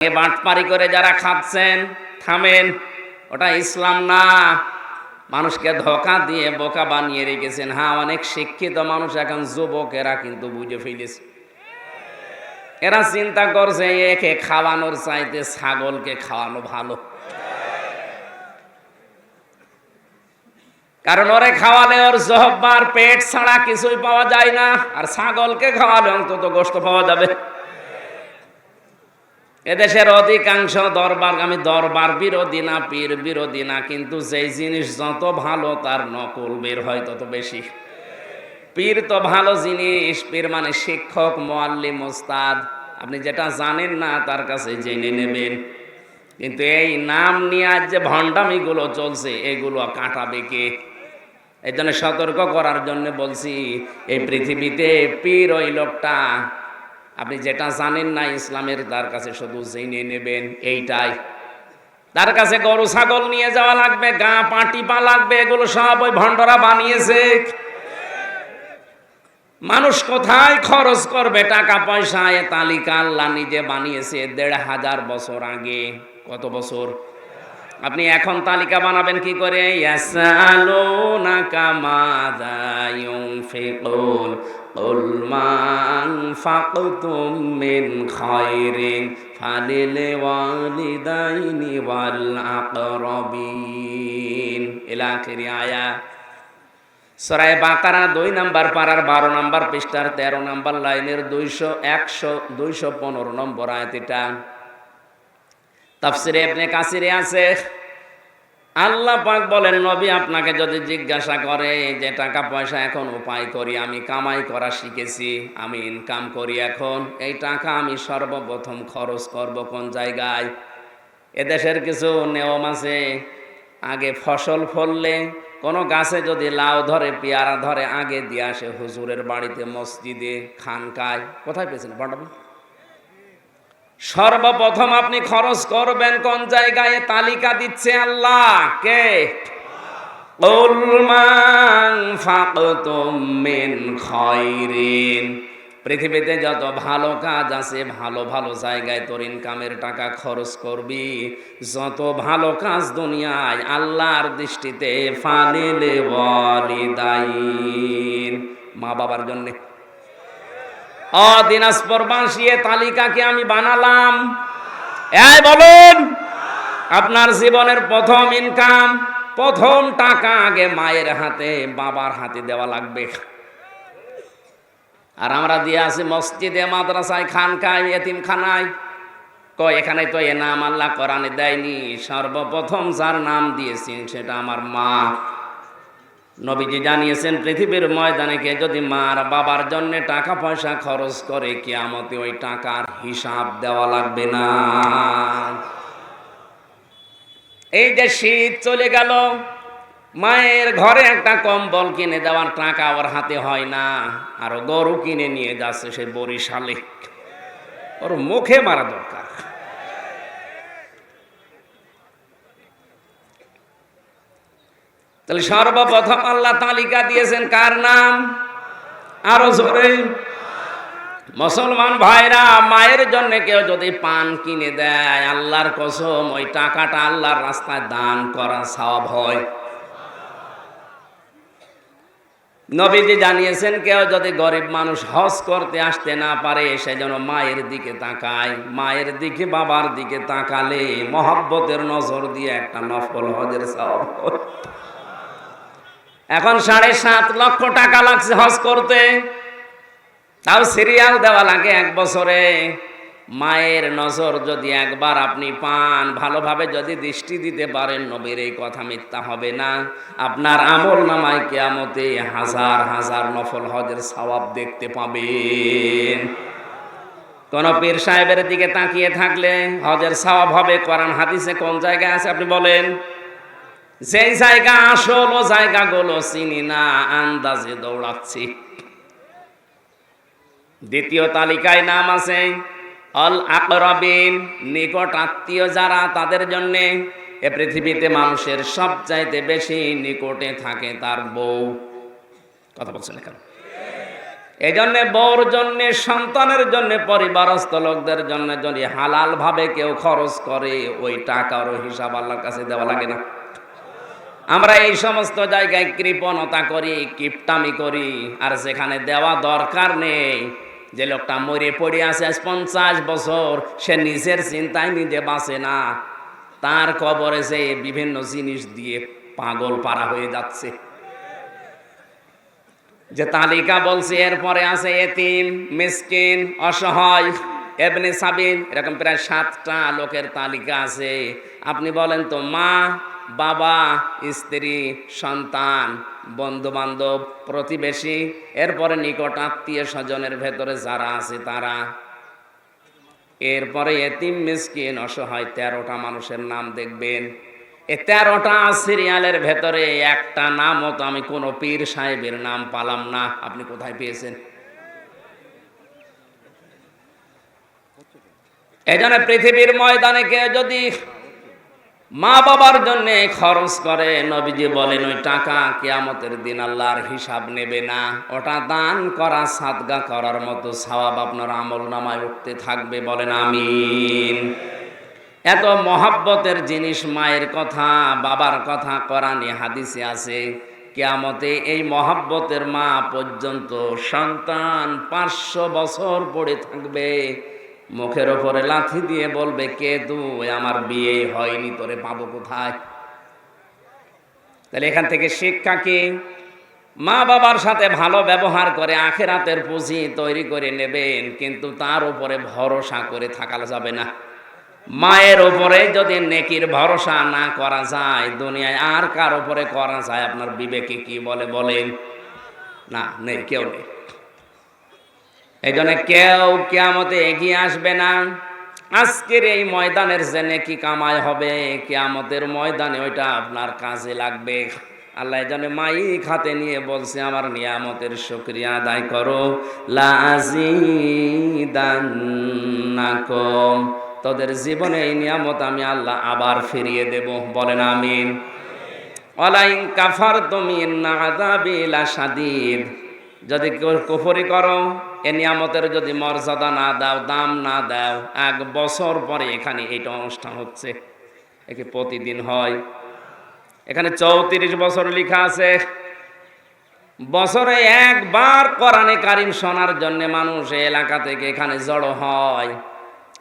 বাটপারি করে যারা খাচ্ছেন থামেন, ওটা ইসলাম না। মানুষকে ধোঁকা দিয়ে বোকা বানিয়ে রেখেছেন। হ্যাঁ, অনেক শিক্ষিত মানুষ এখন যুবকেরা কিন্তু বুঝে ফেলেছে। এরা চিন্তা করছে একে খাওয়ানোর চাইতে ছাগলকে খাওয়ানো ভালো, কারণ ওরে খাওয়ালে ওর জহব্বার পেট ছাড়া কিছুই পাওয়া যায় না, আর ছাগলকে খাওয়ালে অন্তত গোশত পাওয়া যাবে। এদেশের অধিকাংশ দরবার, আমি দরবার বিরোধী না, পীর বিরোধী না, কিন্তু যেই জিনিস যত ভালো তার নকল বের হয় তত বেশি। পীর তো ভালো জিনিস, পীর মানে শিক্ষক, মুআল্লিম, ওস্তাদ। আপনি যেটা জানেন না তার কাছে জেনে নেবেন। কিন্তু এই নাম নিয়ে আজ যে ভণ্ডামিগুলো চলছে, এগুলো কাটাবে কে? এই জন্য সতর্ক করার জন্য বলছি, এই পৃথিবীতে পীর ওই লোকটা, আপনি যেটা জানেন না ইসলামের, তার কাছে শুধু জেনে নেবেন এইটাই। তার কাছে গরু ছাগল নিয়ে যাওয়া লাগবে, গা পাটি পা লাগবে, এগুলো সব ওই ভণ্ডরা বানিয়েছে। মানুষ কোথায় খরচ করবে টাকা পয়সা, এ তালিকা আল্লাহ নিজে বানিয়েছে ১৫০০ বছর আগে। কত বছর? আপনি এখন তালিকা বানাবেন কি করে? ইয়াসালুনাকা মাযা ইউনফিকুন কুল মা আনফাকতুম মিন খায়রিন ফালিল ওয়ালিদাইনি ওয়াল আকরাবিন ইলা আখির আয়াত। সূরা বাকারা ২ নম্বর পারার ১২ নম্বর পৃষ্ঠার ১৩ নম্বর লাইনের ২১৫ নম্বর আয়াত। এটা তাফসিরে ইবনে কাসিরে আছে। আল্লাহ পাক বলেন, নবী আপনাকে যদি জিজ্ঞাসা করে যে টাকা পয়সা এখন উপায় করি, আমি কামাই করা শিখেছি, আমি ইনকাম করি, এখন এই টাকা আমি সর্বপ্রথম খরচ করব কোন জায়গায়? এদেশের কিছু নিয়ম আছে, আগে ফসল ফললে, কোনো গাছে যদি লাউ ধরে, পেয়ারা ধরে, আগে দিয়ে আসে হুজুরের বাড়িতে, মসজিদে, খানকায়। কোথায় পেয়েছেন? বলুন। সর্বপ্রথম আপনি খরচ করবেন কোন জায়গায়? তালিকা দিচ্ছে আল্লাহ। কে? কুল মা আনফাকতুম মিন খায়রিন। পৃথিবীতে যত ভালো কাজ আছে, ভালো ভালো জায়গায় তোর ইনকামের টাকা খরচ করবি। যত ভালো কাজ দুনিয়ায় আল্লাহর দৃষ্টিতে ফালিল ওয়ালিদাইন, মা বাবার জন্যে। দিনাজপুরবাসী, তালিকাকে আমি বানালাম। এই বলুন, আপনার জীবনের প্রথম ইনকাম, প্রথম টাকা আগে মায়ের হাতে, বাবার হাতে দেওয়া লাগবে। আর আমরা দিয়ে আছি মসজিদে, মাদ্রাসায়, খানকায়, এতিমখানায়। এখানে তো এ নাম আল্লাহ কোরআনে দেয়নি। সর্বপ্রথম যার নাম দিয়েছেন সেটা আমার মা। নবীজি জানিয়েছেন, পৃথিবীর ময়দানে কে যদি মার বাবার জন্য টাকা পয়সা খরচ করে, কিয়ামতে ওই টাকার হিসাব দেওয়া লাগবে না। এই যে শীত চলে গেল, মায়ের ঘরে একটা কম্বল কিনে দেওয়ার টাকা ওর হাতে হয় না, আর গরু কিনে নিয়ে যাচ্ছে সে বরিশালে, ওর মুখে মারা দরকার। তাহলে সর্বপ্রথম আল্লাহ তালিকা দিয়েছেন কার নাম? আরো জোরে। মুসলমান ভাইরা, মায়ের জন্য কেউ যদি পান কিনে দেয়, আল্লাহর কসম ওই টাকাটা আল্লাহর রাস্তায় দান করা সওয়াব হয়। নবীজি জানিয়েছেন, কেউ যদি গরিব মানুষ হজ করতে আসতে না পারে, সে যেন মায়ের দিকে তাকায়। মায়ের দিকে, বাবার দিকে তাকালে মহব্বতের নজর দিয়ে একটা নফল হজের সওয়াব হয়। এখন ৭.৫ লক্ষ টাকা লাগছে হজ করতে, তাও সিরিয়াল দেওয়া লাগে ১ বছরে। মায়ের নজর যদি একবার আপনি পান, ভালোভাবে যদি দৃষ্টি দিতে পারেন, নবীর এই কথা মিথ্যা হবে না। আপনার আমল নামায় কিয়ামতে হাজার হাজার নফল হজের সওয়াব দেখতে পাবেন। কোন পীর সাহেবের দিকে তাকিয়ে থাকলে হজের সওয়াব হবে? কোরআন হাদিসে কোন জায়গায় আছে আপনি বলেন? যেই জায়গা আসল, ও জায়গাগুলো চিনি না, আন্দাজে দৌড়াচ্ছি। দ্বিতীয় তালিকায় নাম আছে আল আকরাবিন, নিকট আত্মীয় যারা, তাদের জন্য। এ পৃথিবীতে মানুষের সবচাইতে বেশি নিকটে থাকে তার বউ। কথা বলছেন কেন? এই জন্য বউর জন্য, সন্তানের জন্য, পরিবারস্থ লোকদের জন্য যদি হালাল ভাবে কেউ খরচ করে, ওই টাকারও হিসাব আল্লাহর কাছে দেওয়া লাগে না। আমরা এই সমস্ত জায়গায় কৃপণতা করি, কিপটামি করি, আর যেখানে দেওয়া দরকার নেই, যে লোকটা মরে পড়ে আছে 50 বছর, সে নিজের চিন্তায় নিজে বাঁচে না, তার কবরে সে বিভিন্ন জিনিস দিয়ে পাগল পারা হয়ে যাচ্ছে। যে তালিকা বলছে, এরপরে আছে এতিম, মিসকিন, অসহায়, ইবনে সাবিল, এরকম প্রায় 7টা লোকের তালিকা আছে। আপনি বলেন তো, মা, বাবা, স্ত্রী, সন্তান, বন্ধু বান্ধব, প্রতিবেশী, এরপরে নিকট আত্মীয় স্বজনের ভেতরে যারা আছে তারা, এরপরে এতিম, মিসকিন, অসহায়, 13টা মানুষের নাম দেখবেন। এই 13টা সিরিয়ালের ভেতরে একটা নামও তো আমি কোনো পীর সাহেবের নাম পালাম না। আপনি কোথায় পেয়েছেন? এজন্য পৃথিবীর ময়দানে কেউ যদি মা বাবার জন্য খরচ করে, নবীজি বলেন ওই টাকা কিয়ামতের দিন আল্লাহর হিসাব নেবে না। ওটা দান করা, সাদগা করার মতো সওয়াব আপনার আমল নামায় উঠতে থাকবে। বলেন আমিন। এত মহাব্বতের জিনিস, মায়ের কথা, বাবার কথা কোরআনে হাদিসে আছে। কিয়ামতে এই মহাব্বতের মা পর্যন্ত সন্তান 500 বছর পড়ে থাকবে, মুখের ওপরে লাথি দিয়ে বলবে, কে তুই? আমার বিয়ে হয়নি, তোরে পাবো কোথায়? তাহলে এখান থেকে শিক্ষা কি? মা বাবার সাথে ভালো ব্যবহার করে আখিরাতের পুঁজি তৈরি করে নেবেন, কিন্তু তার উপরে ভরসা করে থাকা যাবে না। মায়ের উপরে যদি নেকির ভরসা না করা যায়, দুনিয়ায় আর কার উপরে করা যায়? আপনার বিবেকে কি বলে বলেন? না, নেই, কেউ নেই। এই জন্য কেউ কিয়ামতে এগিয়ে আসবে না। আজকের এই ময়দানের যে নেকি কামাই হবে, কিয়ামতের ময়দানে ওইটা আপনার কাজে লাগবে। আল্লাহ এই জন্য মাইক হাতে নিয়ে বলছে, আমার নিয়ামতের শুকরিয়া আদায় করো, লাযিদান্নাকুম, তোদের জীবনে এই নিয়ামত আমি আল্লাহ আবার ফিরিয়ে দেব। বলেন আমিন। ওয়ালাইন কাফারতুম ইন্না আযাবি লাশাদীদ, যদি কুফরি করো, এ নিয়ামতের যদি মর্যাদা না দাও, দাম না দাও, 1 বছর পরে এখানে এইটা অনুষ্ঠান হচ্ছে, একে প্রতিদিন হয়। এখানে 34 বছর লেখা আছে। বছরে একবার কোরআনে কারিম শোনার জন্য মানুষ এলাকা থেকে এখানে জড়ো হয়।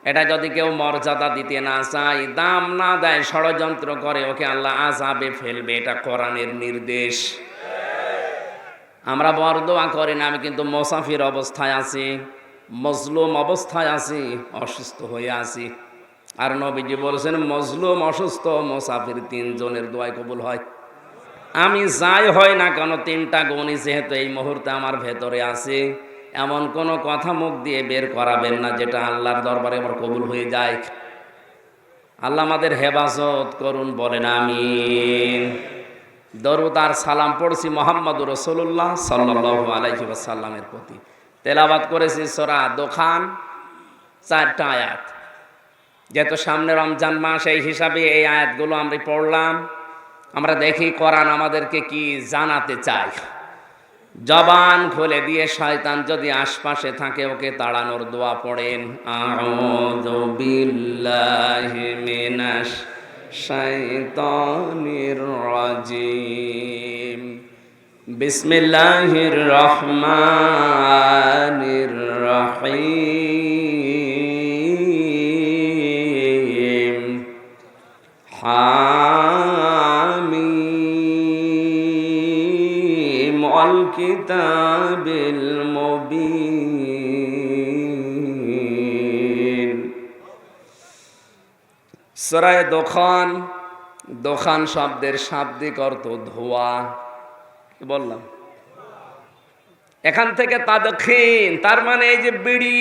এটা যদি কেউ মর্যাদা দিতে না চায়, দাম না দেয়, ষড়যন্ত্র করে, ওকে আল্লাহ আযাবে ফেলবে। এটা কোরআনের নির্দেশ। আমরা বরদোয়া করি না, আমি কিন্তু মুসাফির অবস্থায় আছি, মজলুম অবস্থায় আছি, অসুস্থ হয়ে আছি। আর নবীজি বলেছেন, মজলুম, অসুস্থ, মুসাফির 3 জনের দোয়াই কবুল হয়। আমি যাই হয় না কেন, 3টা গুণই যেহেতু এই মুহূর্তে আমার ভেতরে আছে, এমন কোনো কথা মুখ দিয়ে বের করাবেন না যেটা আল্লাহর দরবারে আমার কবুল হয়ে যায়। আল্লাহ আমাদের হেফাজত করুন। বলেন আমিন। দরুদ আর সালাম পড়ছি মুহাম্মদুর রাসূলুল্লাহ সাল্লাল্লাহু আলাইহি ওয়াসাল্লামের প্রতি। তেলাওয়াত করেছি সূরা দোখান, 4টা আয়াত। যেহেতু সামনে রমজান মাস, এই হিসাবে এই আয়াতগুলো আমরা পড়লাম। আমরা দেখি কোরআন আমাদেরকে কি জানাতে চায়। জবান খুলে দিয়ে শয়তান যদি আশপাশে থাকে, ওকে তাড়ানোর দোয়া পড়েন, আউযু বিল্লাহি মিনাশ শাইতানির রাজিম, বিসমিল্লাহির রহমানির রহিম, হামিম ওয়াল কিতাবিল মুবিন। সূরা দোখান, দোখান শব্দের শাব্দিক অর্থ ধোঁয়া। কি বললাম? এখান থেকে তাদখিন, তার মানে এই যে বিড়ি,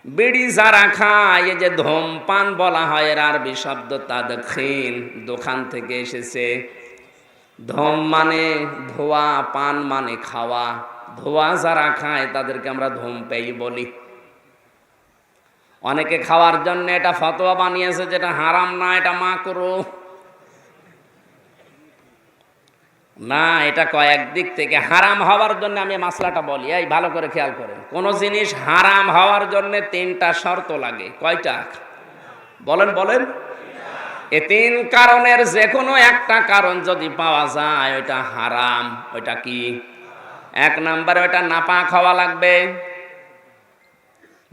বিড়ি যারা খায়, এই যে ধূমপান বলা হয়, এর আরবি শব্দ তাদখিন, দোকান থেকে এসেছে। ধূম মানে ধোয়া, পান মানে খাওয়া। ধোয়া যারা খায় তাদেরকে আমরা ধূমপেয়ী বলি। অনেকে খাওয়ার জন্য এটা ফতোয়া বানিয়েছে, যেটা হারাম না, এটা মাকরুহ। না, এটা কয়েক দিক থেকে হারাম হওয়ার জন্য আমি মাসলাটা বলি, এই ভালো করে খেয়াল করেন। কোন জিনিস হারাম হওয়ার জন্য তিনটা শর্ত লাগে। কয়টা? বলেন বলেন। এই তিন কারণের যে কোনো একটা কারণ যদি পাওয়া যায় ওইটা হারাম। ওইটা কি? এক নম্বরে ওইটা নাপাক হওয়া লাগবে,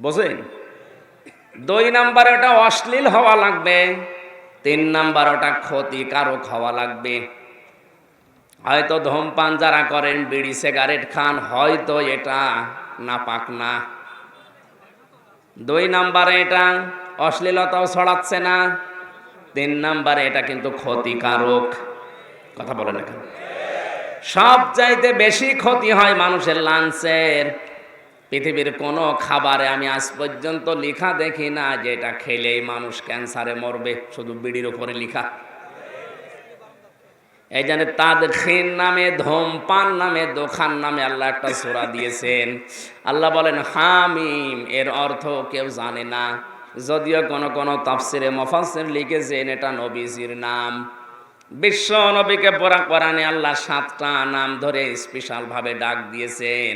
বুঝেন? দুই নম্বরে ওটা অশ্লীল হওয়া লাগবে, তিন নম্বর ওটা ক্ষতিকারক হওয়া লাগবে। হয়তো ধূমপান যারা করেন, বিড়ি সিগারেট খান, হয়তো এটা নাপাক না। দুই নম্বরে এটা অশ্লীলতাও ছড়াচ্ছে না। তিন নম্বরে এটা কিন্তু ক্ষতিকারক। কথা বলেন না কেন? সবচাইতে বেশি ক্ষতি হয় মানুষের লাঞ্চের। পৃথিবীর কোনো খাবারে আমি আজ পর্যন্ত লেখা দেখি না যে এটা খেলেই মানুষ ক্যান্সারে মরবে, শুধু বিড়ির উপরে লেখা। এই জন্য তাদখিন নামে, ধূমপান নামে, দোকান নামে আল্লাহ একটা সূরা দিয়েছেন। আল্লাহ বলেন হামিম, এর অর্থ কেউ জানে না, যদিও কোন তাফসিরে মুফাসসির লিখেছেন এটা নবীজির নাম। বিশ্ব নবীকে পুরা কোরআনে আল্লাহ 7টা নাম ধরে স্পেশাল ভাবে ডাক দিয়েছেন।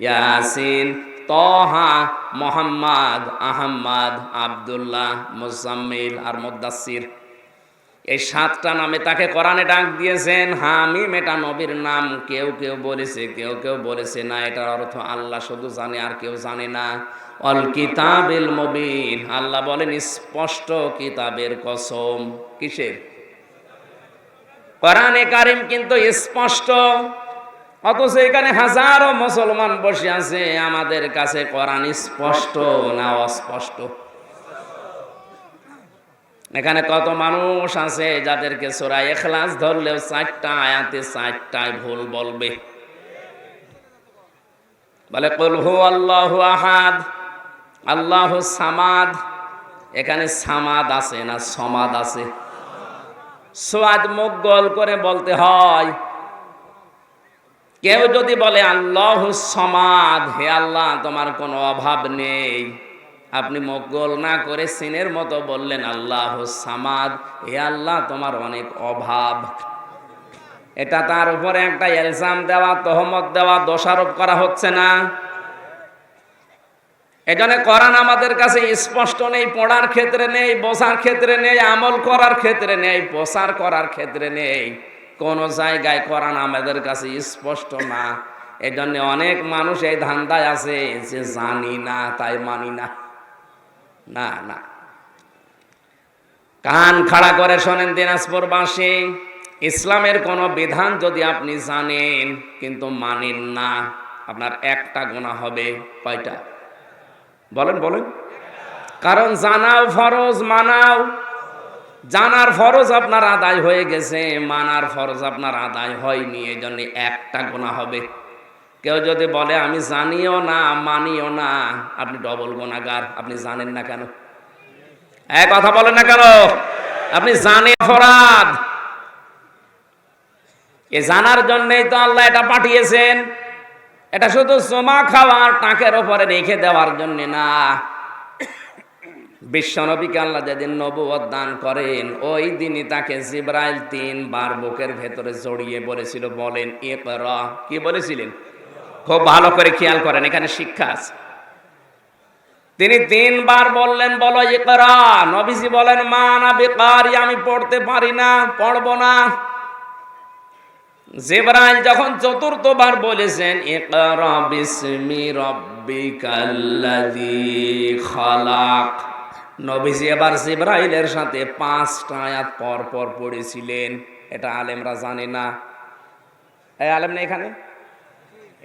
ইয়াসিন, তহা, মুহাম্মদ, আহমদ, আব্দুল্লাহ, মুজাম্মিল আর মুদাসসির। এই 7টা নামে তাকে কোরআনে ডাক দিয়েছেন। হামিম এটা নবীর নাম। কেউ কেউ বলেছে, কেউ কেউ বলেছে না, এটার অর্থ আল্লাহ শুধু জানে আর কেউ জানে না। অল কিতাবিল মুবিন, আল্লাহ বলেন স্পষ্ট কিতাবের কসম। কিসের? কোরআনে কারীম কিন্তু স্পষ্ট। অথচ এখানে হাজারো মুসলমান বসে আছে, আমাদের কাছে কোরআন স্পষ্ট না অস্পষ্ট? এখানে কত মানুষ আছে যাদেরকে সূরা ইখলাস ধরলেও 4টা আয়াতে 4টায় ভুল বলবে। বলে কুল হুয়াল্লাহু আহাদ, আল্লাহুস সামাদ। এখানে সামাদ আছে না সমাদ আছে? সোয়াদ মুখ গোল করে বলতে হয়। কেউ যদি বলে আল্লাহুস সামাদ, হে আল্লাহ তোমার কোনো অভাব নেই, আপনি মুখ গোল না করে সিনের মতো বললেন আল্লাহুস সামাদ, হে আল্লাহ তোমার অনেক অভাব। এটা তার উপরে একটা ইলজাম দেওয়া, তহমত দেওয়া, দোষারোপ করা হচ্ছে না? এজন্য কোরআন আমাদের কাছে স্পষ্ট নেই, পড়ার ক্ষেত্রে নেই, বোঝার ক্ষেত্রে নেই, আমল করার ক্ষেত্রে নেই, প্রচার করার ক্ষেত্রে নেই। কোন জায়গায় কোরআন আমাদের কাছে স্পষ্ট না। এজন্য অনেক মানুষ এই ধান্দায় আছে যে জানি না তাই মানি না। না না, কান খাড়া করে শোনেন দিনাজপুরবাসী, ইসলামের কোন বিধান যদি আপনি জানেন কিন্তু মানেন না, আপনার একটা গুনাহ হবে। কয়টা? বলেন বলেন। কারণ জানাও ফরজ, মানাও। জানার ফরজ আপনার আদায় হয়ে গেছে, মানার ফরজ আপনার আদায় হয়নি, এই জন্য একটা গুনাহ হবে। কেউ যদি বলে আমি জানিও না মানিও না, আপনি ডবল গুনাহগার। আপনি জানেন না কেন? এক কথা বলেন না কেন? আপনি জানেন অপরাধ। এ জানার জন্যই তো আল্লাহ এটা পাঠিয়েছেন। এটা শুধু জমা খাওয়ার টাকের উপরে রেখে দেওয়ার জন্য না। বিশ্বনবীকে আল্লাহ যেদিন নবুয়ত দান করেন, ওই দিনই তাকে জিবরাইল 3 বার বুকের ভেতরে জড়িয়ে বলেছিল, বলেন ইকরা। কি বলেছিলেন? খুব ভালো করে খেয়াল করেন, এখানে শিক্ষা আছে। তিনি 3 বার বললেন, বলো ইকরা। নবীজি বলেন মা আনা বিকারি, আমি পড়তে পারি না, পড়বো না। জিবরাইল যখন 4র্থ বার বলেছেন ইকরা বিসমি রাব্বিকাল্লাযী খালাক, নবীজি এবার জিবরাইলের সাথে 5টা আয়াত পর পর পড়েছিলেন। এটা আলেমরা জানে না। এই আলেম না এখানে?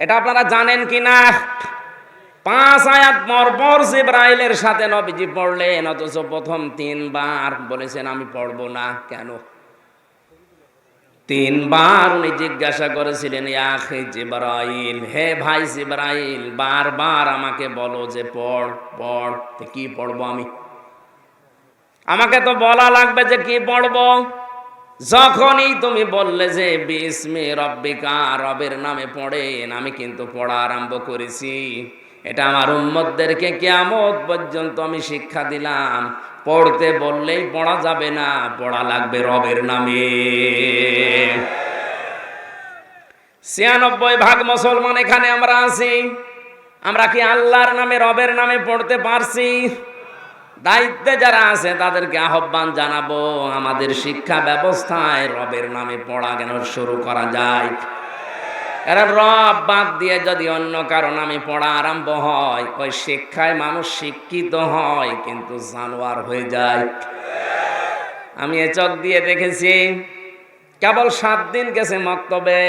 এটা আপনারা জানেন কি না? 5 আয়াত পর পর জিবরাইলের সাথে নবীজি পড়লেন, অথচ প্রথম 3 বার বলেছেন আমি পড়বো না। কেন? 3 বার উনি জিজ্ঞাসা করেছিলেন, ইয়া আখি জিবরাইল, হে ভাই জিবরাইল, বারবার আমাকে বলো যে পড় পড়। কি পড়বো আমি? আমাকে তো বলা লাগবে যে কি পড়বো। যখনই তুমি বললে যে বিসমি রব্বিকা, রবের নামে পড়েন, আমি কিন্তু পড়া আরম্ভ করেছি। এটা আমার উম্মতদেরকে কিয়ামত পর্যন্ত আমি শিক্ষা দিলাম। পড়তে বললেই পড়া যাবে না, পড়া লাগবে রবের নামে। ৯৬% মুসলমান এখানে আমরা আছি, আমরা কি আল্লাহর নামে রবের নামে পড়তে পারছি? দায়িত্বে যারা আছে তাদেরকে আহ্বান জানাবো, আমাদের শিক্ষা ব্যবস্থায় রবের নামে পড়া কেন শুরু করা যায়। কারণ রব বাদ দিয়ে যদি অন্য কারো নামে পড়া আরম্ভ হয়, ওই শিক্ষায় মানুষ শিক্ষিত হয় কিন্তু জানোয়ার হয়ে যায়। আমি এ চোখ দিয়ে দেখেছি, কেবল 7 দিন গেছে মক্তবে,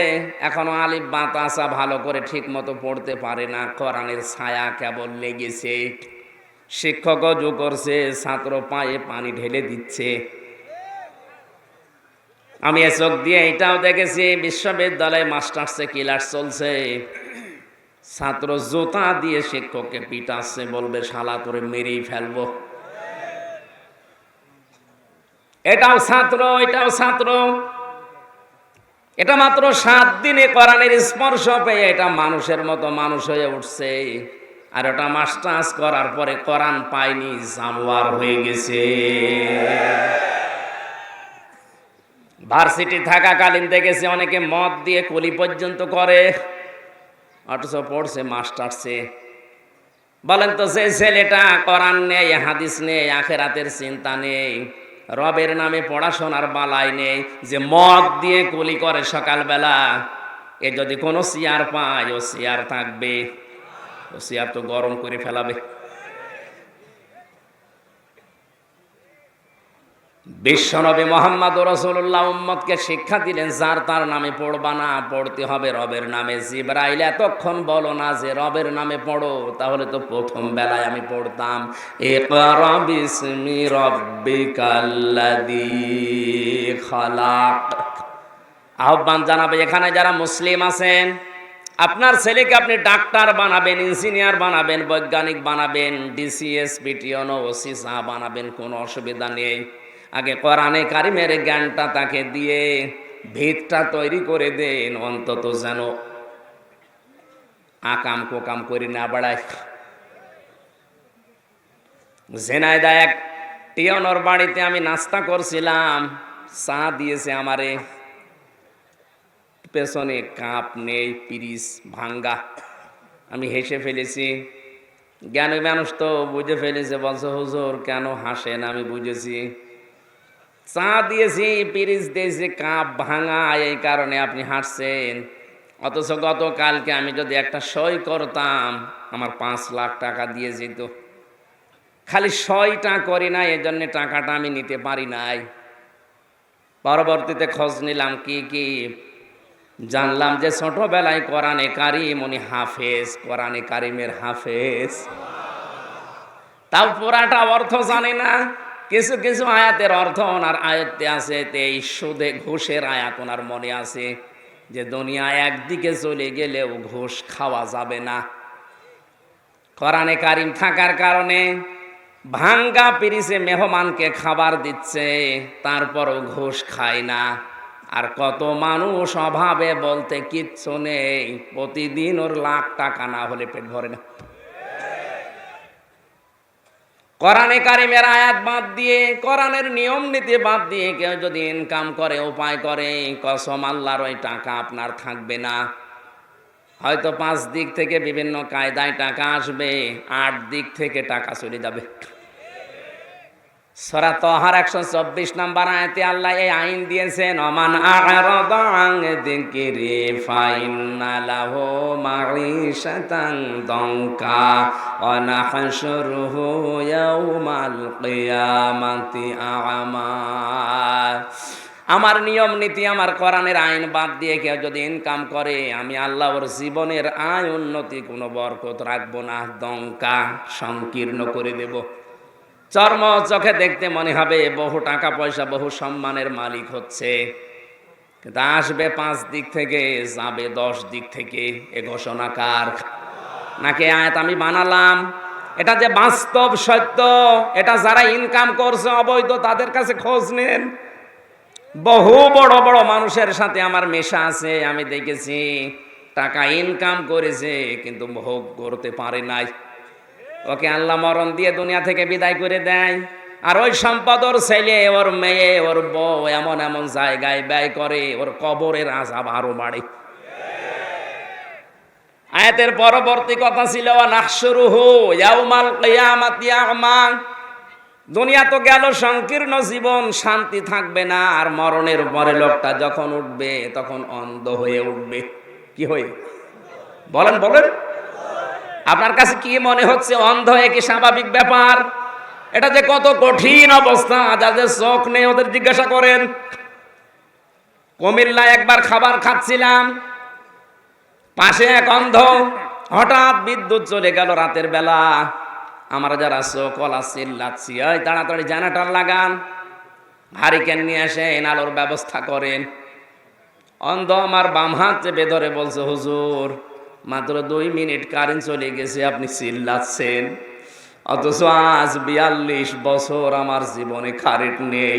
এখনো আলিফ বা তাসা ভালো করে ঠিক মতো পড়তে পারে না, কোরআনের ছায়া কেবল লেগেছে। শিক্ষক অজু করছে, ছাত্র পায়ে পানি ঢেলে দিচ্ছে। আমি এ চোখ দিয়ে এটাও দেখেছি, বিশ্ববিদ্যালয়ে মাস্টার্সে ক্লাস চলছে, ছাত্র জুতা দিয়ে শিক্ষককে পিটাচ্ছে, বলবে শালা তোরে মেরেই ফেলবো। এটাও ছাত্র, এটাও ছাত্র। এটা মাত্র 7 দিনে কোরআনের স্পর্শ পেয়ে এটা মানুষের মতো মানুষ হয়ে উঠছে, আর ওটা মাস্টার্স করার পরে কোরআন পায়নি, জানোয়ার হয়ে গেছে। ভার্সিটি থাকাকালীন দেখেছি অনেকে মদ দিয়ে কলি পর্যন্ত করে, অথচ পড়ছে মাস্টার্সে। বলেন তো, যে ছেলেটা কোরআন নেই, হাদিস নেই, আখেরাতের চিন্তা নেই, রবের নামে পড়াশোনার বালাই নেই, যে মদ দিয়ে কলি করে সকালবেলা, এ যদি কোনো চেয়ার পায় ও চেয়ার থাকবে, ও চেয়ার তো গরম করে ফেলাবে। বিশ্বনবী মুহাম্মদ রাসূলুল্লাহ উম্মতকে শিক্ষা দিলেন, যার তার নামে পড়বা না, পড়তে হবে রবের নামে। জিবরাইল এতক্ষণ বলো না যে রবের নামে পড়ো, তাহলে তো প্রথম বেলায় আমি পড়তাম ইকরা বিসমি রাব্বিকাল্লাযী খালাক। আহ্বান জানাবে এখানে যারা মুসলিম আছেন, আপনার ছেলেকে আপনি ডাক্তার বানাবেন, ইঞ্জিনিয়ার বানাবেন, বৈজ্ঞানিক বানাবেন, ডিসিএস পিটিওনো ওসি বানাবেন, কোনো অসুবিধা নেই। আগে কোরআনে কারিমের জ্ঞানটা তাকে দিয়ে ভিতটা তৈরি করে দেন, অন্তত যেন আকাম কোকাম করি না বেড়ায়। ঝিনাইদহ এক টিয়নোর বাড়িতে আমি নাস্তা করছিলাম, চা দিয়েছে আমারে, পেছনে কাপ নেই, পিরিচ ভাঙ্গা। আমি হেসে ফেলেছি। জ্ঞানী মানুষ তো বুঝে ফেলেছে, বলছে হুজুর কেন হাসেন? আমি বুঝেছি, চা দিয়েছি, পিরিচ দিয়েছি, কাপ ভাঙা, এই কারণে আপনি হাসছেন। অথচ গতকালকে আমি যদি একটা সই করতাম, আমার 5 লাখ টাকা দিয়ে যেত। খালি সইটা করি না, এজন্য টাকাটা আমি নিতে পারি নাই। পরবর্তীতে খোঁজ নিলাম কি কি, জানলাম যে ছোটবেলায় কোরআনে কারিম উনি হাফেজ, কোরআনে কারিমের হাফেজ। তাও পুরাটা অর্থ জানি না, কিছু কিছু আয়াতের অর্থ ওনার আয়ত্তে আছে। এই সুদে ঘুষের আয়াত ওনার মনে আছে, যে দুনিয়া একদিকে চলে গেলেও ঘুষ খাওয়া যাবে না। কোরআনে কারিম থাকার কারণে ভাঙ্গা পিরিচে মেহমানকে খাবার দিচ্ছে, তারপরও ঘুষ খায় না। আর কত মানুষ অভাবে বলতে কিচ্ছু নেই, প্রতিদিন ওর লাখ টাকা না হলে পেট ভরে না। কোরআনে কারিমের আয়াত বাদ দিয়ে, কোরআনের নিয়ম নীতি বাদ দিয়ে কেউ যদি ইনকাম করে, উপায় করে, কসম আল্লাহর, ওই টাকা আপনার থাকবে না। হয়তো 5 দিক থেকে বিভিন্ন কায়দায় টাকা আসবে, 8 দিক থেকে টাকা চলে যাবে। সূরা তাহার 124 নম্বর আয়াতে আল্লাহ এই আইন দিয়েছেন, ওমান আ'রাদা আন যিকরি ফাইন্না লাহু মাঈশাতান দনকা ওয়া নাহশুরুহু ইয়াওমাল কিয়ামাতি আ'মা। আমার নিয়ম নীতি, আমার কোরআনের আইন বাদ দিয়ে কেউ যদি ইনকাম করে, আমি আল্লাহ ওর জীবনের আয় উন্নতি কোনো বরকত রাখবো না, দঙ্কা সংকীর্ণ করে দেব। চর্ম চোখে দেখতে মনে হবে বহু টাকা পয়সা, বহু সম্মানের মালিক হচ্ছে, কিন্তু আসবে 5 দিক থেকে, যাবে 10 দিক থেকে। এ ঘোষণা কার? নাকি আয়াত আমি বানালাম? এটা যে বাস্তব সত্য, এটা যারা ইনকাম করছে অবৈধ, তাদের কাছে খোঁজ নেন। বহু বড় বড় মানুষের সাথে আমার মেশা আছে, আমি দেখেছি টাকা ইনকাম করেছে কিন্তু ভোগ করতে পারে নাই। ওকে আল্লাহ মরণ দিয়ে দুনিয়া থেকে বিদায় করে দেয়, আর ওই সম্পদ ওর ছেলে, ওর মেয়ে, ওর বউ এমন এমন জায়গায় ব্যয় করে, ওর কবরের আযাব আরো বাড়ে। আয়াতের পরবর্তী কথা ছিল নাহশুরুহু ইয়াউমাল কিয়ামাতি আমা। দুনিয়া তো গেল সংকীর্ণ জীবন, শান্তি থাকবে না, আর মরণের পরে লোকটা যখন উঠবে তখন অন্ধ হয়ে উঠবে। কি হয়ে? বলেন বলেন, আপনার কাছে কি মনে হচ্ছে? অন্ধ হয়ে কি স্বাভাবিক ব্যাপার? এটা যে কত কঠিন অবস্থা, যাদের চোখ নেই ওদের জিজ্ঞাসা করেন। কুমিল্লায় একবার খাবার খাচ্ছিলাম, পাশে এক অন্ধ, হঠাৎ বিদ্যুৎ চলে গেল রাতের বেলা। আমরা যারা চোখওয়ালা চিল্লাচ্ছি, ওই তাড়াতাড়ি জেনারেটর লাগান, হারিকেন নিয়ে আসেন, আলোর ব্যবস্থা করেন। অন্ধ আমার বাম হাত চেপে ধরে বলছে, হুজুর মাত্র 2 মিনিট কারেন্ট চলে গেছে, আপনি চিল্লাচ্ছেন, অথচ আজ 42 বছর আমার জীবনে কারেন্ট নেই।